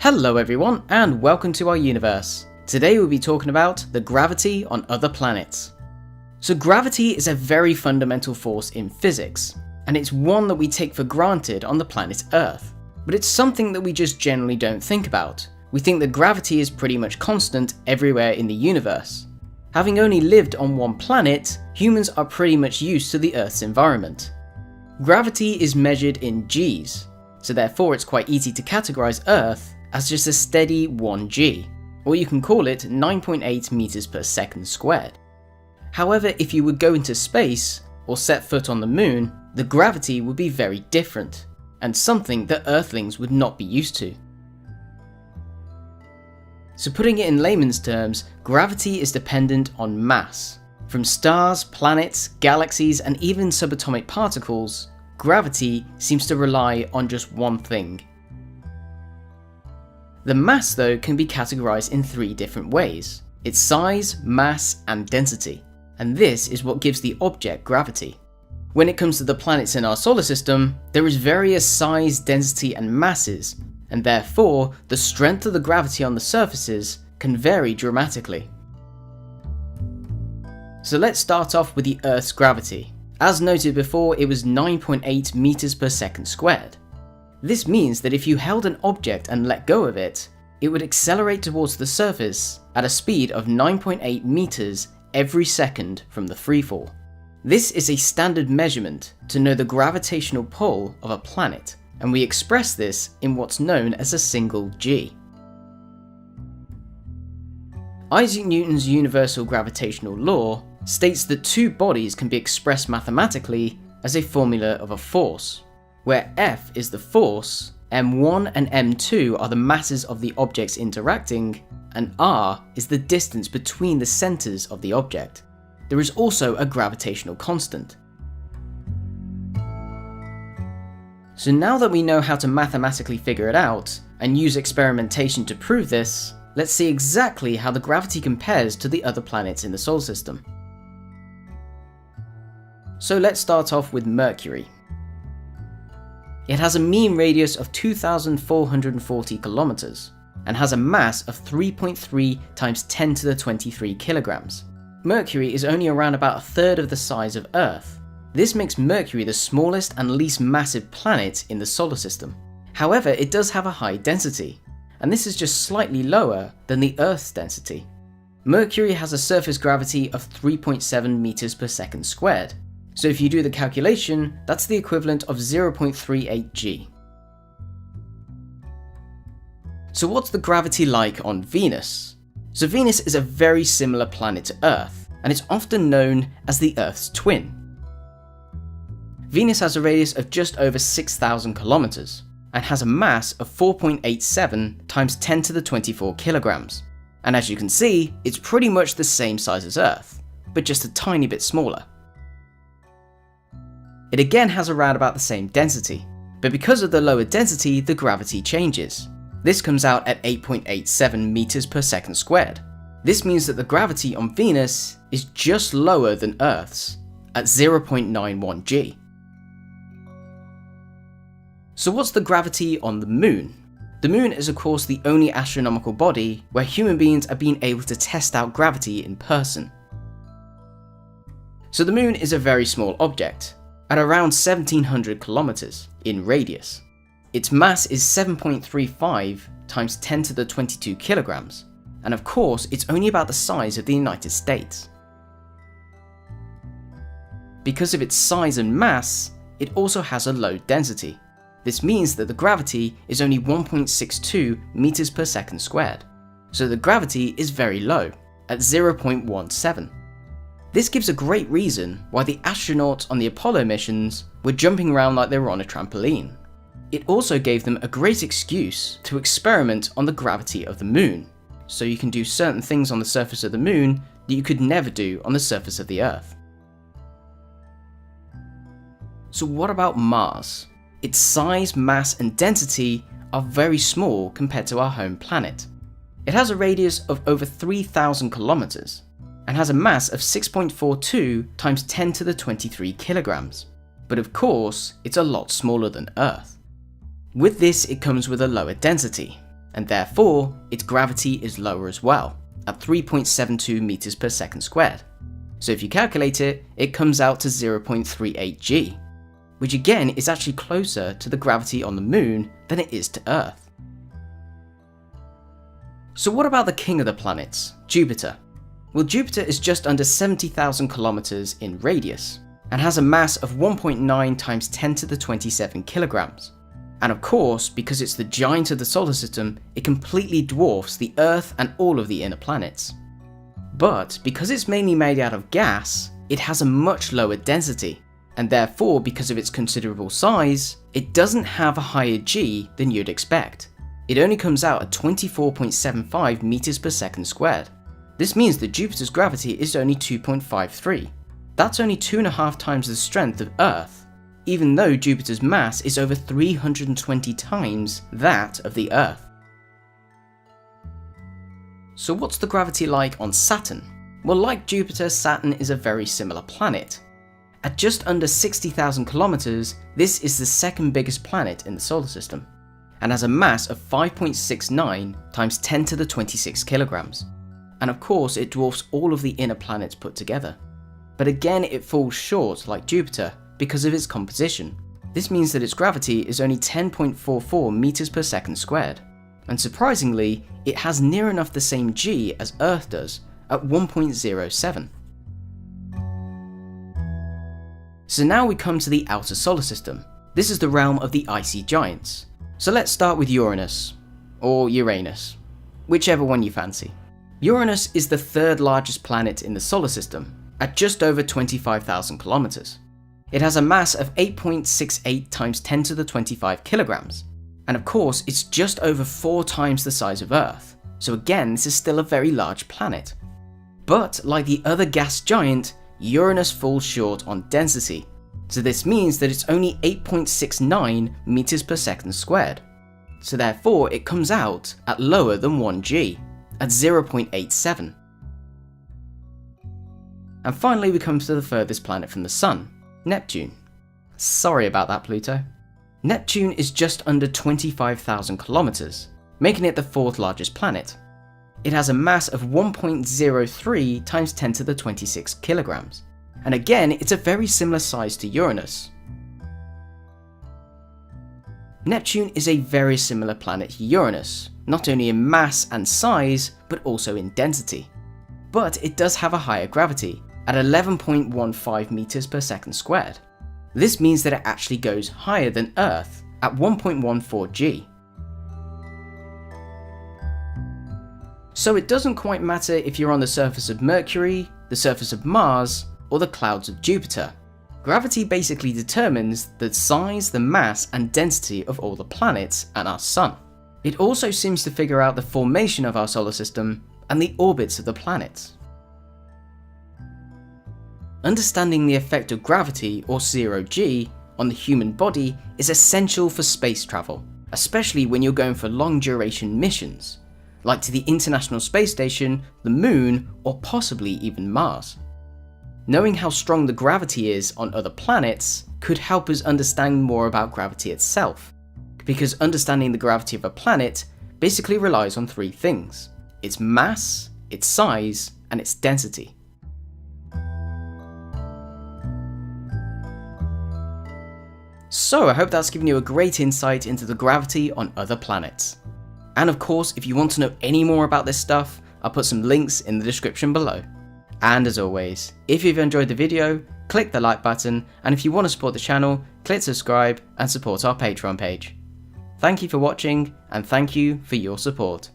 Hello everyone, and welcome to our universe. Today we'll be talking about the gravity on other planets. So gravity is a very fundamental force in physics, and it's one that we take for granted on the planet Earth. But it's something that we just generally don't think about. We think that gravity is pretty much constant everywhere in the universe. Having only lived on one planet, humans are pretty much used to the Earth's environment. Gravity is measured in Gs, so therefore it's quite easy to categorize Earth as just a steady 1g, or you can call it 9.8 meters per second squared. However, if you would go into space, or set foot on the moon, the gravity would be very different, and something that Earthlings would not be used to. So putting it in layman's terms, gravity is dependent on mass. From stars, planets, galaxies, and even subatomic particles, gravity seems to rely on just one thing. The mass, though, can be categorized in three different ways: its size, mass, and density. And this is what gives the object gravity. When it comes to the planets in our solar system, there is various size, density, and masses, and therefore the strength of the gravity on the surfaces can vary dramatically. So let's start off with the Earth's gravity. As noted before, it was 9.8 meters per second squared. This means that if you held an object and let go of it, it would accelerate towards the surface at a speed of 9.8 meters every second from the freefall. This is a standard measurement to know the gravitational pull of a planet, and we express this in what's known as a single G. Isaac Newton's universal gravitational law states that two bodies can be expressed mathematically as a formula of a force, where F is the force, m1 and m2 are the masses of the objects interacting, and r is the distance between the centers of the object. There is also a gravitational constant. So now that we know how to mathematically figure it out, and use experimentation to prove this, let's see exactly how the gravity compares to the other planets in the solar system. So let's start off with Mercury. It has a mean radius of 2,440 kilometers and has a mass of 3.3 times 10 to the 23 kilograms. Mercury is only around about a third of the size of Earth. This makes Mercury the smallest and least massive planet in the solar system. However, it does have a high density, and this is just slightly lower than the Earth's density. Mercury has a surface gravity of 3.7 meters per second squared. So if you do the calculation, that's the equivalent of 0.38 g. So what's the gravity like on Venus? So Venus is a very similar planet to Earth, and it's often known as the Earth's twin. Venus has a radius of just over 6,000 kilometers, and has a mass of 4.87 times 10 to the 24 kilograms. And as you can see, it's pretty much the same size as Earth, but just a tiny bit smaller. It again has around about the same density, but because of the lower density, the gravity changes. This comes out at 8.87 meters per second squared. This means that the gravity on Venus is just lower than Earth's, at 0.91 g. So what's the gravity on the Moon? The Moon is of course the only astronomical body where human beings are being able to test out gravity in person. So the Moon is a very small object, at around 1700 kilometers in radius. Its mass is 7.35 times 10 to the 22 kilograms, and of course it's only about the size of the United States. Because of its size and mass, it also has a low density. This means that the gravity is only 1.62 meters per second squared, so the gravity is very low, at 0.17. This gives a great reason why the astronauts on the Apollo missions were jumping around like they were on a trampoline. It also gave them a great excuse to experiment on the gravity of the Moon, so you can do certain things on the surface of the Moon that you could never do on the surface of the Earth. So what about Mars? Its size, mass, and density are very small compared to our home planet. It has a radius of over 3,000 kilometers, and has a mass of 6.42 times 10 to the 23 kilograms. But of course, it's a lot smaller than Earth. With this, it comes with a lower density. and therefore its gravity is lower as well, at 3.72 meters per second squared. So if you calculate it, it comes out to 0.38 g, which again is actually closer to the gravity on the moon than it is to Earth. So what about the king of the planets, Jupiter? Well, Jupiter is just under 70,000 kilometers in radius, and has a mass of 1.9 times 10 to the 27 kilograms. And of course, because it's the giant of the solar system, it completely dwarfs the Earth and all of the inner planets. But because it's mainly made out of gas, it has a much lower density, and therefore because of its considerable size, it doesn't have a higher g than you'd expect. It only comes out at 24.75 meters per second squared. This means that Jupiter's gravity is only 2.53. That's only 2.5 times the strength of Earth, even though Jupiter's mass is over 320 times that of the Earth. So what's the gravity like on Saturn? Well, like Jupiter, Saturn is a very similar planet. At just under 60,000 kilometers, this is the second biggest planet in the solar system, and has a mass of 5.69 times 10 to the 26 kilograms. And of course it dwarfs all of the inner planets put together. But again it falls short like Jupiter because of its composition. This means that its gravity is only 10.44 meters per second squared. And surprisingly, it has near enough the same g as Earth does at 1.07. So now we come to the outer solar system. This is the realm of the icy giants. So let's start with Uranus, or Uranus, whichever one you fancy. Uranus is the third largest planet in the solar system, at just over 25,000 kilometers. It has a mass of 8.68 times 10 to the 25 kilograms, and of course it's just over 4 times the size of Earth, so again this is still a very large planet. But like the other gas giant, Uranus falls short on density, so this means that it's only 8.69 meters per second squared, so therefore it comes out at lower than 1 g, at 0.87. And finally we come to the furthest planet from the Sun, Neptune. Sorry about that, Pluto. Neptune is just under 25,000 kilometers, making it the fourth largest planet. It has a mass of 1.03 times 10 to the 26 kilograms, and again it's a very similar size to Uranus. Neptune is a very similar planet to Uranus, not only in mass and size, but also in density. But it does have a higher gravity, at 11.15 meters per second squared. This means that it actually goes higher than Earth, at 1.14 g. So it doesn't quite matter if you're on the surface of Mercury, the surface of Mars, or the clouds of Jupiter. Gravity basically determines the size, the mass, and density of all the planets and our Sun. It also seems to figure out the formation of our solar system and the orbits of the planets. Understanding the effect of gravity, or zero G, on the human body is essential for space travel, especially when you're going for long duration missions, like to the International Space Station, the Moon, or possibly even Mars. Knowing how strong the gravity is on other planets could help us understand more about gravity itself, because understanding the gravity of a planet basically relies on 3 things: its mass, its size, and its density. So I hope that's given you a great insight into the gravity on other planets. And of course, if you want to know any more about this stuff, I'll put some links in the description below. And as always, if you've enjoyed the video, click the like button, and if you want to support the channel, click subscribe and support our Patreon page. Thank you for watching, and thank you for your support.